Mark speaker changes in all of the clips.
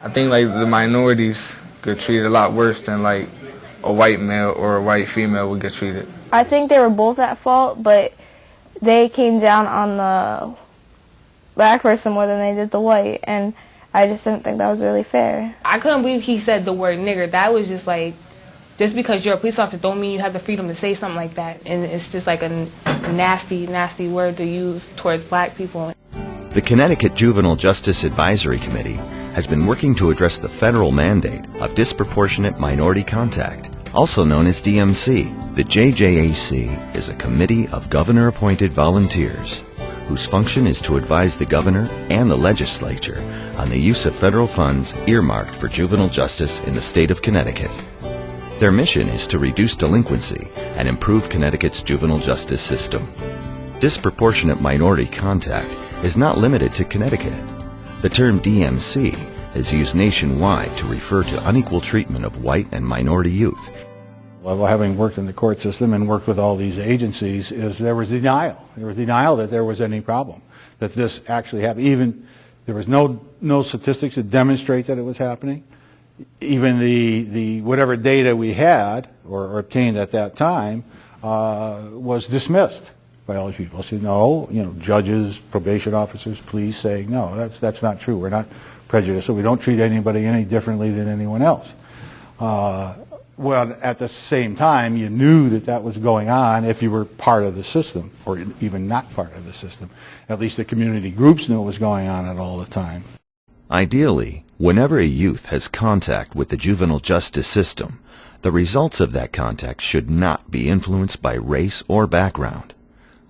Speaker 1: I think like the minorities get treated a lot worse than like a white male or a white female would get treated.
Speaker 2: I think they were both at fault, but they came down on the black person more than they did the white, and I just didn't think that was really fair.
Speaker 3: I couldn't believe he said the word nigger. That was just like, just because you're a police officer don't mean you have the freedom to say something like that. And it's just like a nasty, nasty word to use towards black people.
Speaker 4: The Connecticut Juvenile Justice Advisory Committee has been working to address the federal mandate of disproportionate minority contact, also known as DMC. The JJAC is a committee of governor-appointed volunteers whose function is to advise the governor and the legislature on the use of federal funds earmarked for juvenile justice in the state of Connecticut. Their mission is to reduce delinquency and improve Connecticut's juvenile justice system. Disproportionate minority contact is not limited to Connecticut. The term DMC is used nationwide to refer to unequal treatment of white and minority youth.
Speaker 5: Well, having worked in the court system and worked with all these agencies, is there was denial. There was denial that there was any problem, that this actually happened. Even there was no statistics to demonstrate that it was happening. Even the whatever data we had or obtained at that time was dismissed by all these people. Said no, judges, probation officers, police saying no, that's not true. We're not prejudiced, so we don't treat anybody any differently than anyone else. Well, at the same time, you knew that that was going on if you were part of the system, or even not part of the system. At least the community groups knew it was going on at all the time.
Speaker 4: Ideally, whenever a youth has contact with the juvenile justice system, the results of that contact should not be influenced by race or background.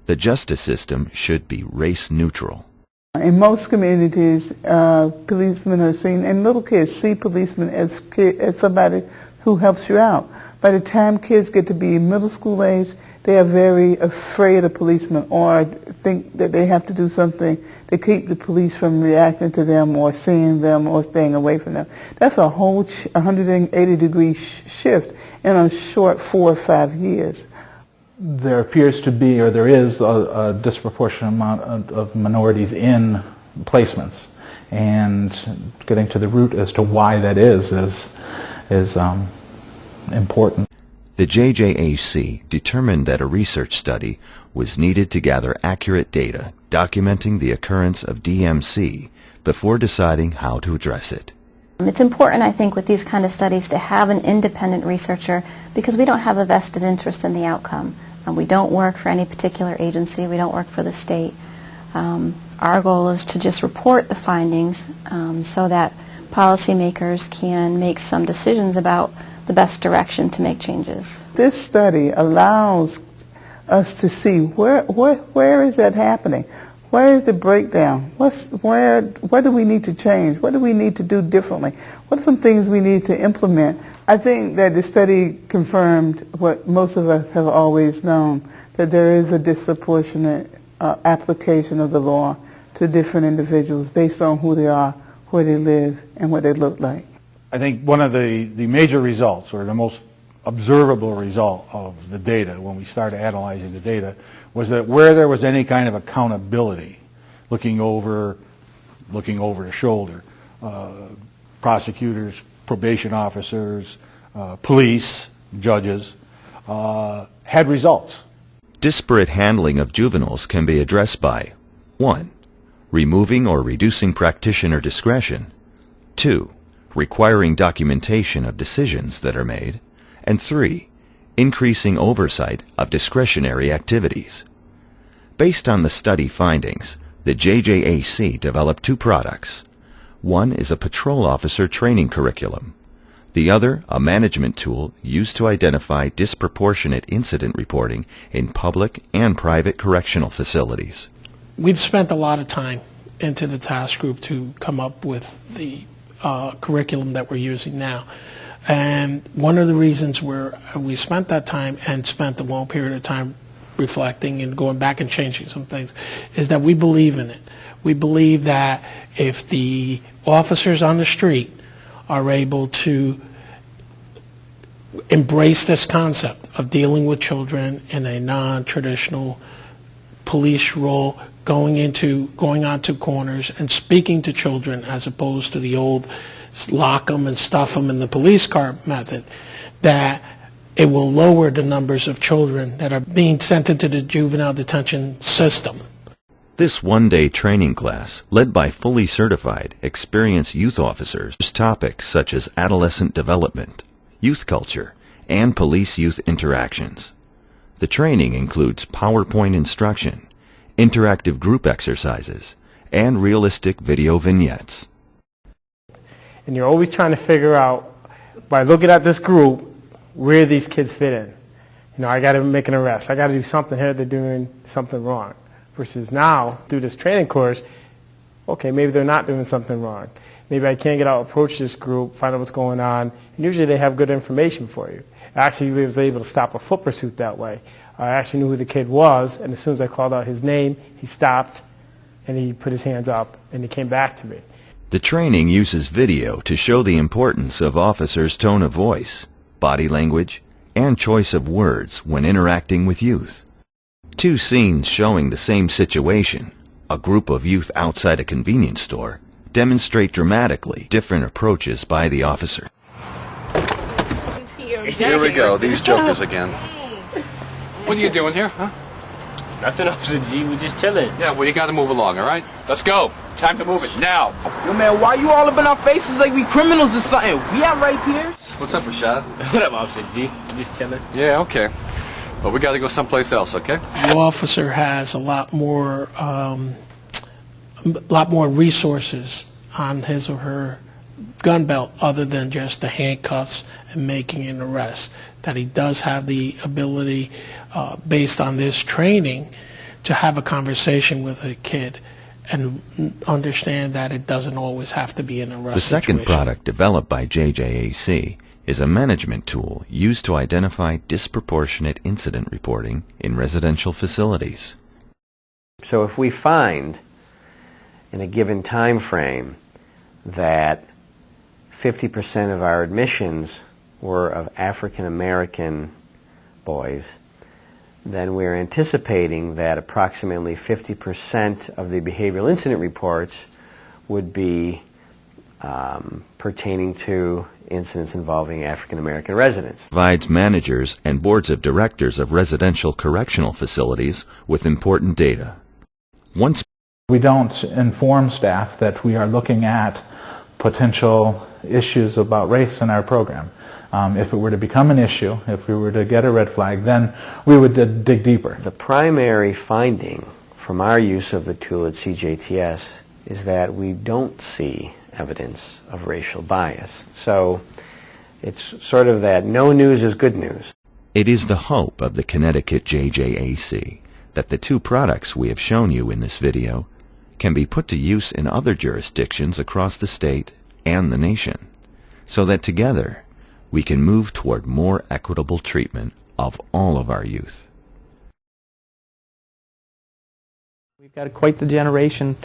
Speaker 4: The justice system should be race neutral.
Speaker 6: In most communities, policemen are seen, and little kids see policemen as somebody who helps you out. By the time kids get to be middle school age, they are very afraid of policemen or think that they have to do something to keep the police from reacting to them or seeing them or staying away from them. That's a whole 180-degree shift in a short 4 or 5 years.
Speaker 7: There appears to be, or there is, a disproportionate amount of minorities in placements, and getting to the root as to why that is important.
Speaker 4: The JJAC determined that a research study was needed to gather accurate data documenting the occurrence of DMC before deciding how to address it.
Speaker 8: It's important, I think, with these kind of studies to have an independent researcher, because we don't have a vested interest in the outcome. We don't work for any particular agency. We don't work for the state. Our goal is to just report the findings so that policymakers can make some decisions about the best direction to make changes.
Speaker 6: This study allows us to see where is that happening? Where is the breakdown? What do we need to change? What do we need to do differently? What are some things we need to implement? I think that the study confirmed what most of us have always known, that there is a disproportionate application of the law to different individuals based on who they are, where they live, and what they look like.
Speaker 5: I think one of the major results, or the most observable result of the data when we started analyzing the data, was that where there was any kind of accountability, looking over the shoulder, prosecutors, probation officers, police, judges, had results.
Speaker 4: Disparate handling of juveniles can be addressed by 1. Removing or reducing practitioner discretion, 2. Requiring documentation of decisions that are made, and 3. Increasing oversight of discretionary activities. Based on the study findings, the JJAC developed 2 products. One is a patrol officer training curriculum. The other, a management tool used to identify disproportionate incident reporting in public and private correctional facilities.
Speaker 9: We've spent a lot of time into the task group to come up with the curriculum that we're using now. And one of the reasons we spent that time and spent a long period of time reflecting and going back and changing some things is that we believe in it. We believe that if the officers on the street are able to embrace this concept of dealing with children in a non-traditional police role, going onto corners and speaking to children as opposed to the old lock them and stuff them in the police car method, that it will lower the numbers of children that are being sent into the juvenile detention system.
Speaker 4: This one-day training class, led by fully certified, experienced youth officers, topics such as adolescent development, youth culture, and police-youth interactions. The training includes PowerPoint instruction, interactive group exercises, and realistic video vignettes.
Speaker 10: And you're always trying to figure out, by looking at this group, where these kids fit in. You know, I got to make an arrest. I got to do something here. They're doing something wrong. Versus now, through this training course, okay, maybe they're not doing something wrong. Maybe I can't get out, approach this group, find out what's going on. And usually they have good information for you. Actually, I was able to stop a foot pursuit that way. I actually knew who the kid was, and as soon as I called out his name, he stopped, and he put his hands up, and he came back to me.
Speaker 4: The training uses video to show the importance of officers' tone of voice, body language, and choice of words when interacting with youth. Two scenes showing the same situation, a group of youth outside a convenience store, demonstrate dramatically different approaches by the officer.
Speaker 11: Here we go, these jokers again. What are you doing here, huh?
Speaker 12: Nothing, Officer G. We're just chilling.
Speaker 11: Yeah, well, you got to move along, all right? Let's go. Time to move it now.
Speaker 13: Yo, man, why you all up in our faces like we criminals or something? We have rights here.
Speaker 11: What's up, Rashad?
Speaker 12: What up, Officer G? We're just chilling.
Speaker 11: Yeah, okay. But we got to go someplace else, okay?
Speaker 9: The officer has a lot more resources on his or her gun belt other than just the handcuffs and making an arrest. That he does have the ability, based on this training, to have a conversation with a kid and understand that it doesn't always have to be an arrest
Speaker 4: The second
Speaker 9: situation.
Speaker 4: product developed by JJAC is a management tool used to identify disproportionate incident reporting in residential facilities.
Speaker 14: So if we find in a given time frame that 50% of our admissions were of African American boys, then we're anticipating that approximately 50% of the behavioral incident reports would be pertaining to incidents involving African American residents.
Speaker 4: Provides managers and boards of directors of residential correctional facilities with important data. Once
Speaker 7: we don't inform staff that we are looking at potential issues about race in our program. If it were to become an issue, if we were to get a red flag, then we would dig deeper.
Speaker 14: The primary finding from our use of the tool at CJTS is that we don't see evidence of racial bias. So it's sort of that no news is good news.
Speaker 4: It is the hope of the Connecticut JJAC that the two products we have shown you in this video can be put to use in other jurisdictions across the state and the nation, so that together we can move toward more equitable treatment of all of our youth.
Speaker 15: We've got quite the generation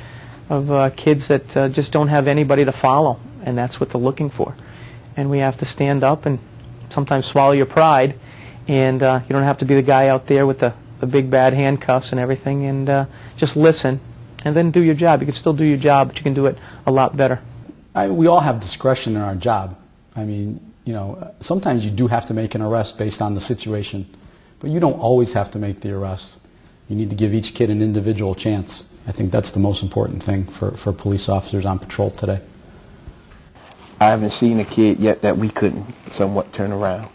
Speaker 15: of kids that just don't have anybody to follow, and that's what they're looking for. And we have to stand up and sometimes swallow your pride, and you don't have to be the guy out there with the big bad handcuffs and everything, and just listen and then do your job. You can still do your job, but you can do it a lot better.
Speaker 16: We all have discretion in our job. I mean, you know, sometimes you do have to make an arrest based on the situation, but you don't always have to make the arrest. You need to give each kid an individual chance. I think that's the most important thing for police officers on patrol today.
Speaker 17: I haven't seen a kid yet that we couldn't somewhat turn around.